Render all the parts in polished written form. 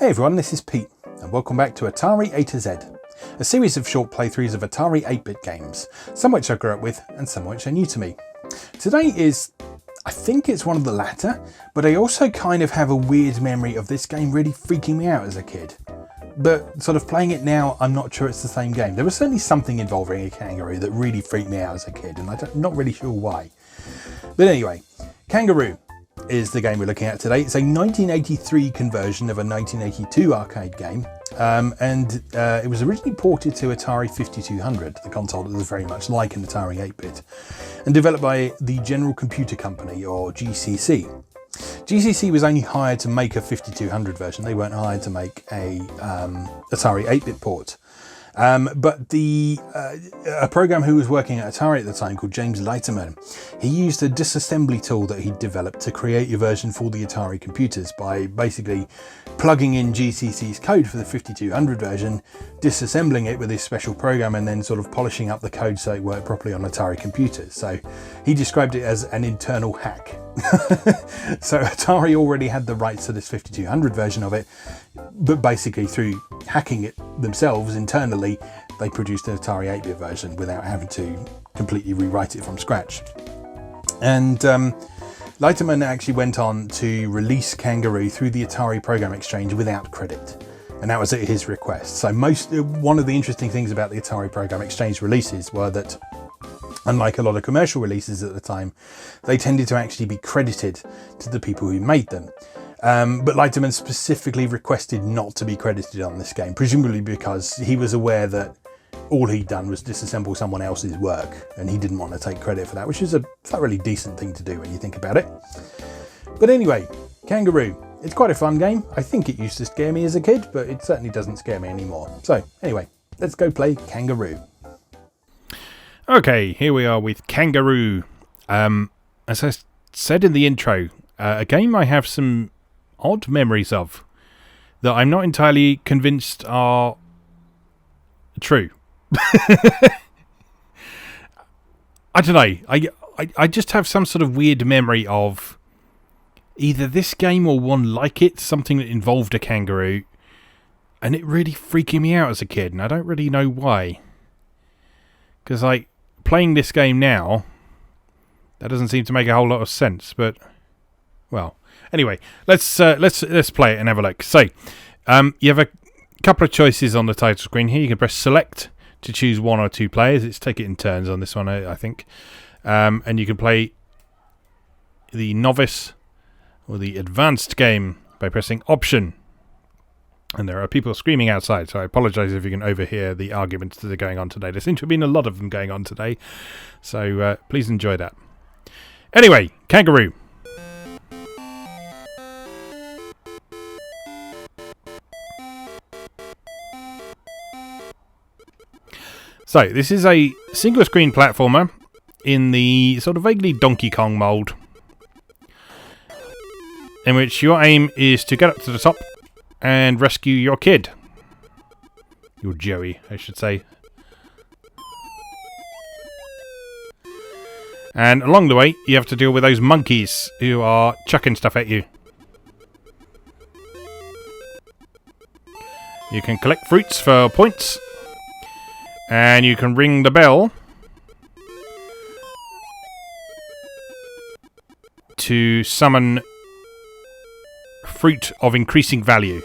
Hey everyone, this is Pete, and welcome back to Atari A to Z, a series of short playthroughs of Atari 8-bit games, some which I grew up with and some which are new to me. Today is, I think it's one of the latter, but I also kind of have a weird memory of this game really freaking me out as a kid. But sort of playing it now, I'm not sure it's the same game. There was certainly something involving a kangaroo that really freaked me out as a kid, and I'm not really sure why. But anyway, Kangaroo is the game we're looking at today. It's a 1983 conversion of a 1982 arcade game, and it was originally ported to Atari 5200, the console that was very much like an Atari 8-bit, and developed by the General Computer Company, or GCC. GCC was only hired to make a 5200 version. They weren't hired to make a Atari 8-bit port. But a program who was working at Atari at the time called James Leiterman, he used a disassembly tool that he'd developed to create a version for the Atari computers by basically plugging in GCC's code for the 5200 version, disassembling it with this special program, and then sort of polishing up the code so it worked properly on Atari computers. So he described it as an internal hack. So Atari already had the rights to this 5200 version of it, but basically through hacking it themselves internally, they produced an Atari 8-bit version without having to completely rewrite it from scratch. And Leiterman actually went on to release Kangaroo through the Atari Program Exchange without credit, and that was at his request. So one of the interesting things about the Atari Program Exchange releases were that, unlike a lot of commercial releases at the time, they tended to actually be credited to the people who made them. But Leiterman specifically requested not to be credited on this game, presumably because he was aware that all he'd done was disassemble someone else's work, and he didn't want to take credit for that, which is a thoroughly decent thing to do when you think about it. But anyway, Kangaroo. It's quite a fun game. I think it used to scare me as a kid, but it certainly doesn't scare me anymore. So anyway, let's go play Kangaroo. Okay, here we are with Kangaroo. As I said in the intro, a game I have some odd memories of that I'm not entirely convinced are true. I don't know. I just have some sort of weird memory of either this game or one like it, something that involved a kangaroo, and it really freaking me out as a kid, and I don't really know why. Because playing this game now, that doesn't seem to make a whole lot of sense, but well, anyway, let's play it and have a look. So, you have a couple of choices on the title screen here. You can press select to choose one or two players. It's take it in turns on this one, I think, and you can play the novice or the advanced game by pressing option. And there are people screaming outside, so I apologise if you can overhear the arguments that are going on today. There seem to have been a lot of them going on today, so please enjoy that. Anyway, Kangaroo. So, this is a single-screen platformer in the sort of vaguely Donkey Kong mould, in which your aim is to get up to the top and rescue your kid. Your Joey, I should say. And along the way, you have to deal with those monkeys who are chucking stuff at you. You can collect fruits for points. And you can ring the bell to summon fruit of increasing value.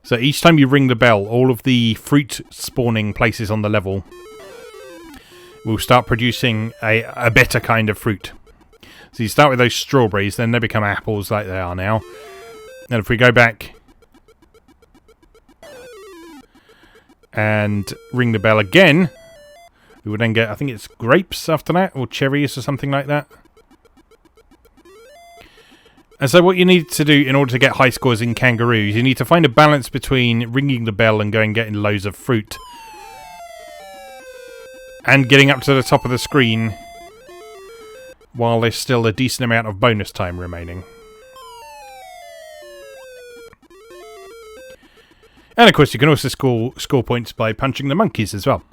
So each time you ring the bell, all of the fruit spawning places on the level will start producing a better kind of fruit. So you start with those strawberries, then they become apples like they are now. And if we go back and ring the bell again, we would then get, I think it's grapes after that, or cherries or something like that. And so what you need to do in order to get high scores in Kangaroo is you need to find a balance between ringing the bell and going getting loads of fruit, and getting up to the top of the screen while there's still a decent amount of bonus time remaining. And of course you can also score points by punching the monkeys as well.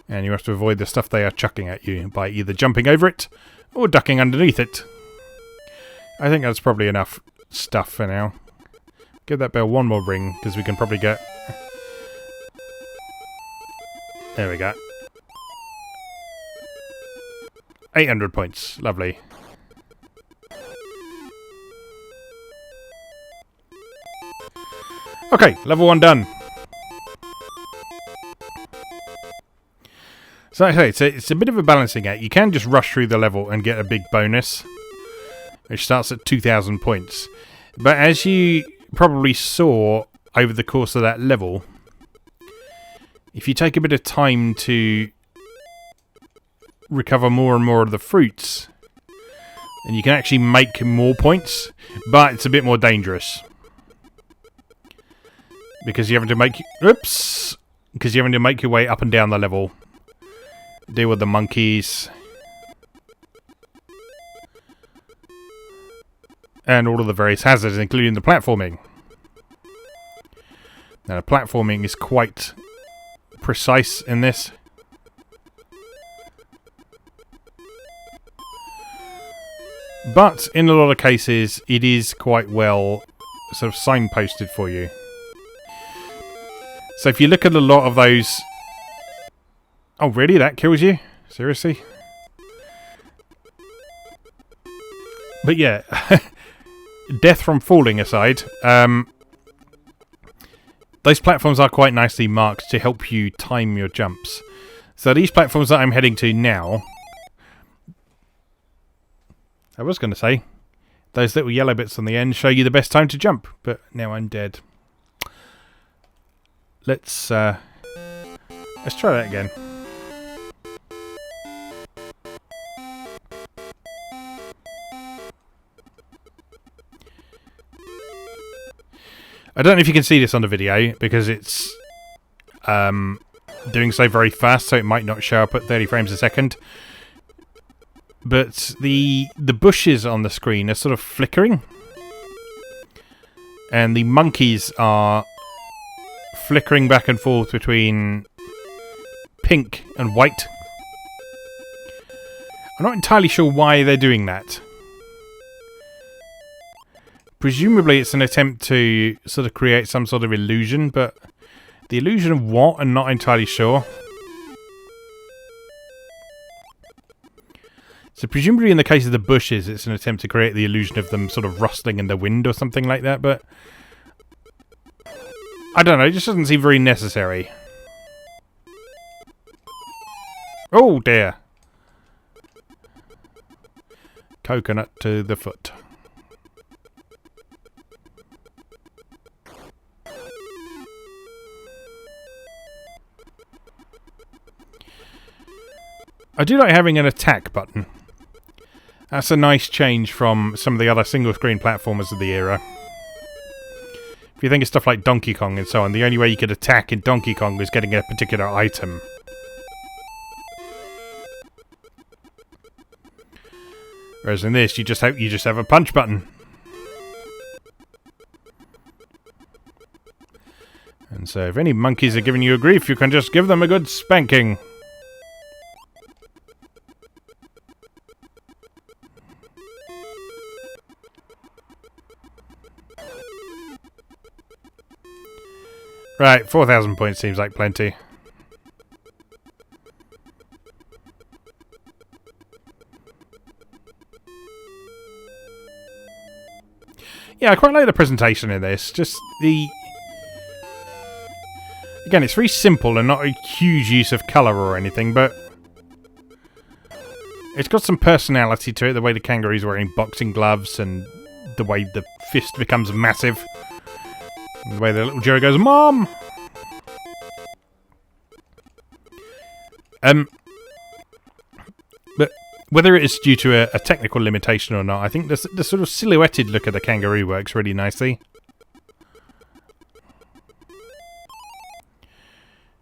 And you have to avoid the stuff they are chucking at you by either jumping over it or ducking underneath it. I think that's probably enough stuff for now. Give that bell one more ring, because we can probably get... There we go. 800 points. Lovely. Okay, level 1 done. So like I say, it's a bit of a balancing act. You can just rush through the level and get a big bonus, which starts at 2,000 points. But as you probably saw over the course of that level, if you take a bit of time to recover more and more of the fruits, then you can actually make more points, but it's a bit more dangerous. Because you're having to make... Oops! Because you're having to make your way up and down the level. Deal with the monkeys. And all of the various hazards, including the platforming. Now, the platforming is quite precise in this. But, in a lot of cases, it is quite well sort of signposted for you. So if you look at a lot of those... Oh, really? That kills you? Seriously? But yeah, death from falling aside, those platforms are quite nicely marked to help you time your jumps. So these platforms that I'm heading to now... I was going to say, those little yellow bits on the end show you the best time to jump, but now I'm dead. Let's try that again. I don't know if you can see this on the video because it's doing so very fast, so it might not show up at 30 frames a second. But the bushes on the screen are sort of flickering, and the monkeys are flickering back and forth between pink and white. I'm not entirely sure why they're doing that. Presumably it's an attempt to sort of create some sort of illusion, but the illusion of what, I'm not entirely sure. So presumably in the case of the bushes, it's an attempt to create the illusion of them sort of rustling in the wind or something like that, but I don't know, it just doesn't seem very necessary. Oh dear. Coconut to the foot. I do like having an attack button. That's a nice change from some of the other single-screen platformers of the era. If you think of stuff like Donkey Kong and so on, the only way you could attack in Donkey Kong was getting a particular item. Whereas in this, you just have a punch button. And so if any monkeys are giving you a grief, you can just give them a good spanking. Right, 4,000 points seems like plenty. Yeah, I quite like the presentation in this. Just the... Again, it's very simple and not a huge use of colour or anything, but... It's got some personality to it, the way the kangaroo's wearing boxing gloves and the way the fist becomes massive. And the way the little Joe goes, Mom! But whether it is due to a technical limitation or not, I think the sort of silhouetted look of the kangaroo works really nicely.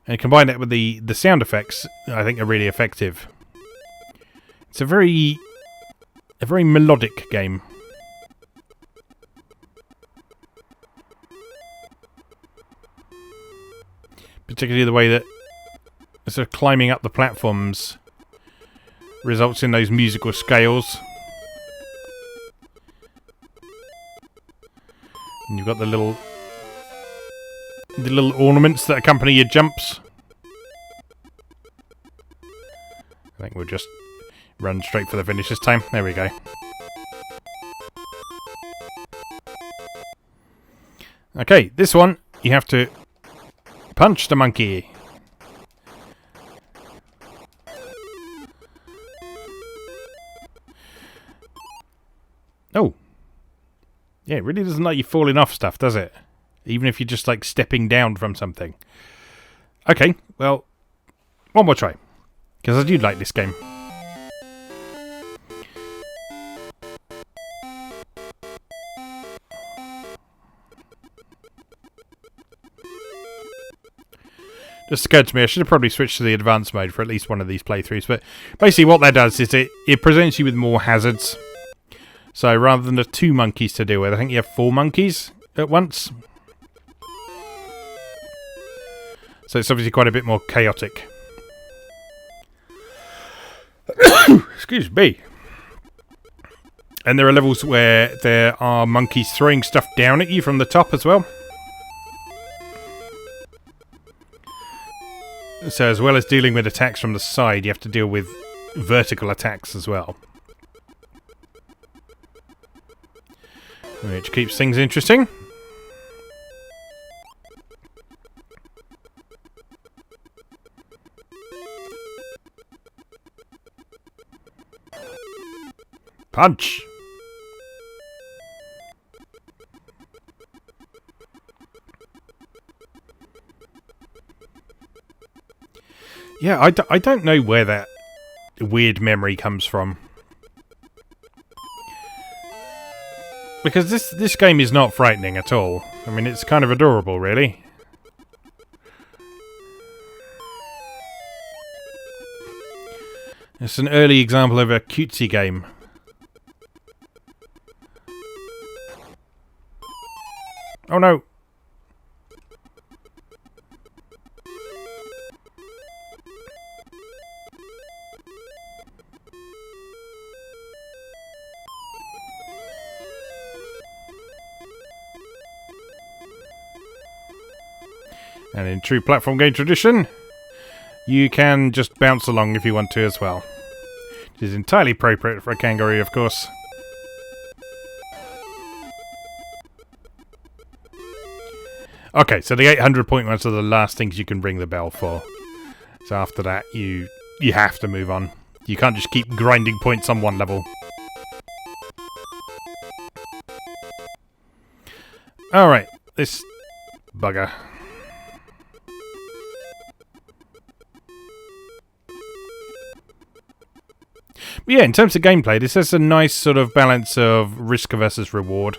And combine that with the sound effects, I think are really effective. It's a very melodic game. Particularly the way that sort of climbing up the platforms results in those musical scales. And you've got the little ornaments that accompany your jumps. I think we'll just run straight for the finish this time. There we go. Okay, this one, you have to punch the monkey. Oh. Yeah, it really doesn't like you falling off stuff, does it? Even if you're just like stepping down from something. Okay, well, one more try. Because I do like this game. Just occurred to me, I should have probably switched to the advanced mode for at least one of these playthroughs. But basically what that does is it presents you with more hazards. So rather than the 2 monkeys to deal with, I think you have 4 monkeys at once. So it's obviously quite a bit more chaotic. Excuse me. And there are levels where there are monkeys throwing stuff down at you from the top as well. So as well as dealing with attacks from the side, you have to deal with vertical attacks as well. Which keeps things interesting. Punch! Yeah, I don't know where that weird memory comes from. Because this game is not frightening at all. I mean, it's kind of adorable, really. It's an early example of a cutesy game. Oh no! And in true platform game tradition, you can just bounce along if you want to as well. Which is entirely appropriate for a kangaroo, of course. Okay, so the 800 point ones are the last things you can ring the bell for. So after that, you have to move on. You can't just keep grinding points on one level. Alright, this bugger. But yeah, in terms of gameplay, this has a nice sort of balance of risk versus reward.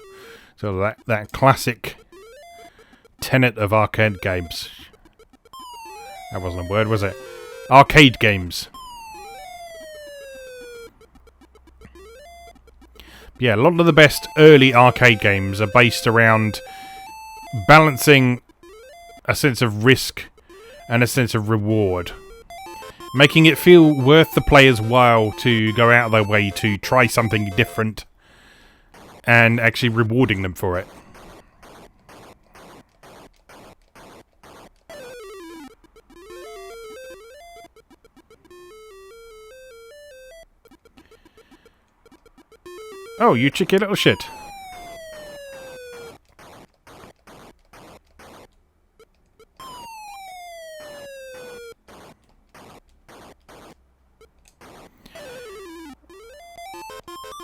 So that classic tenet of arcade games. That wasn't a word, was it? Arcade games. Yeah, a lot of the best early arcade games are based around balancing a sense of risk and a sense of reward. Making it feel worth the player's while to go out of their way to try something different and actually rewarding them for it. Oh, you cheeky little shit.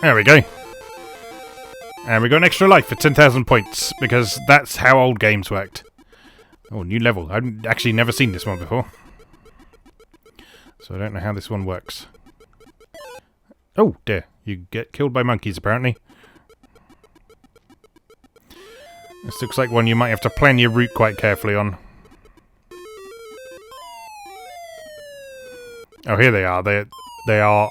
There we go. And we got an extra life for 10,000 points, because that's how old games worked. Oh, new level. I've actually never seen this one before. So I don't know how this one works. Oh, dear. You get killed by monkeys, apparently. This looks like one you might have to plan your route quite carefully on. Oh, here they are. They are...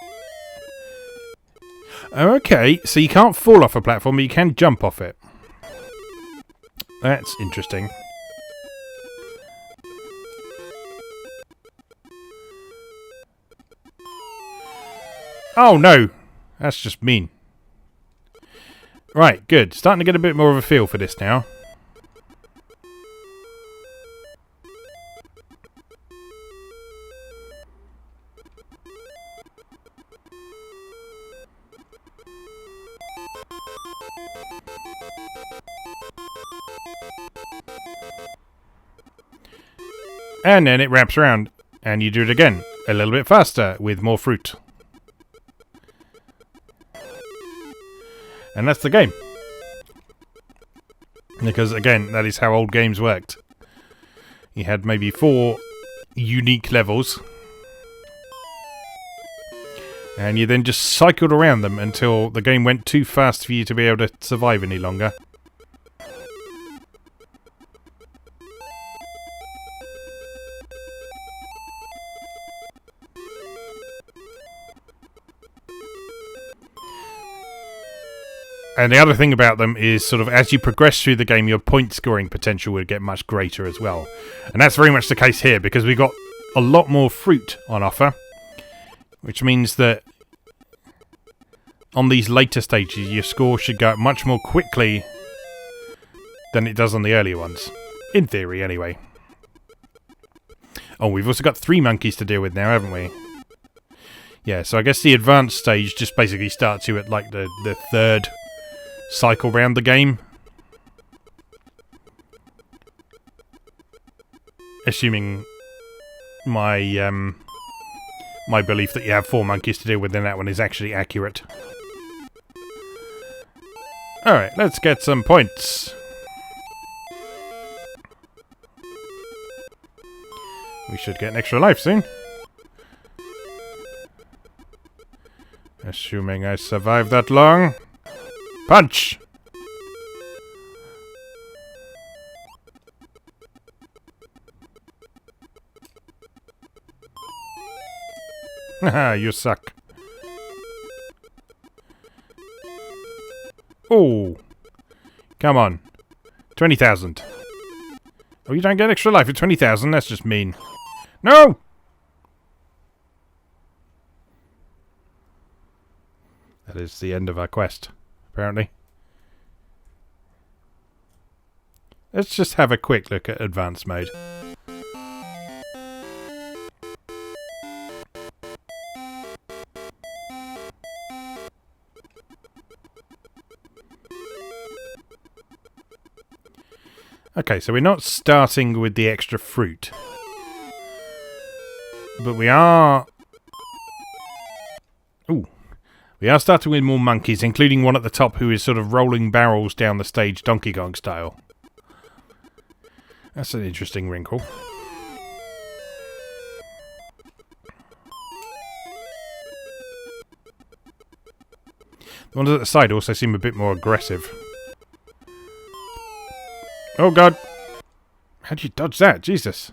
Okay, so you can't fall off a platform, but you can jump off it. That's interesting. Oh, no. That's just mean. Right, good. Starting to get a bit more of a feel for this now. And then it wraps around, and you do it again, a little bit faster, with more fruit. And that's the game. Because, again, that is how old games worked. You had maybe 4 unique levels. And you then just cycled around them until the game went too fast for you to be able to survive any longer. And the other thing about them is sort of as you progress through the game, your point scoring potential would get much greater as well. And that's very much the case here because we got a lot more fruit on offer, which means that on these later stages, your score should go up much more quickly than it does on the earlier ones. In theory, anyway. Oh, we've also got 3 monkeys to deal with now, haven't we? Yeah, so I guess the advanced stage just basically starts you at like the 3rd cycle round the game. Assuming my my belief that you have 4 monkeys to deal with in that one is actually accurate. Alright, let's get some points. We should get an extra life soon. Assuming I survive that long. Punch! Haha, you suck. Oh! Come on. 20,000. Oh, you don't get extra life for 20,000? That's just mean. No! That is the end of our quest, apparently. Let's just have a quick look at advanced mode. Okay, so we're not starting with the extra fruit. But we are... Ooh. We are starting with more monkeys, including one at the top who is sort of rolling barrels down the stage Donkey Kong style. That's an interesting wrinkle. The ones at the side also seem a bit more aggressive. Oh god! How'd you dodge that? Jesus!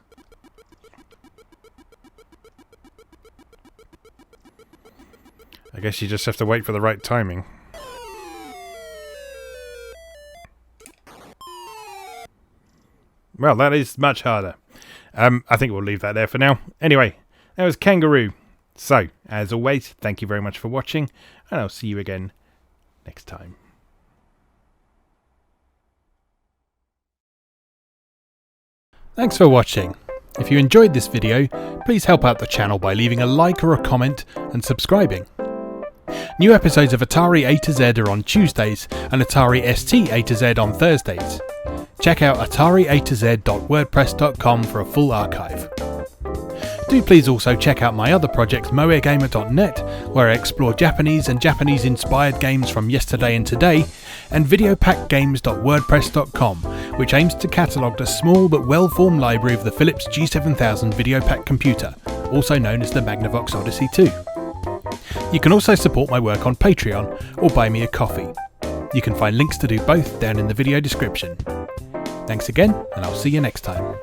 I guess you just have to wait for the right timing. Well, that is much harder. I think we'll leave that there for now. Anyway, that was Kangaroo. So, as always, thank you very much for watching, and I'll see you again next time. Thanks for watching. If you enjoyed this video, please help out the channel by leaving a like or a comment and subscribing. New episodes of Atari A to Z are on Tuesdays and Atari ST A to Z on Thursdays. Check out atariatoz.wordpress.com for a full archive. Do please also check out my other projects moegamer.net, where I explore Japanese and Japanese-inspired games from yesterday and today, and videopackgames.wordpress.com, which aims to catalogue the small but well-formed library of the Philips G7000 Videopack computer, also known as the Magnavox Odyssey 2. You can also support my work on Patreon or buy me a coffee. You can find links to do both down in the video description. Thanks again, and I'll see you next time.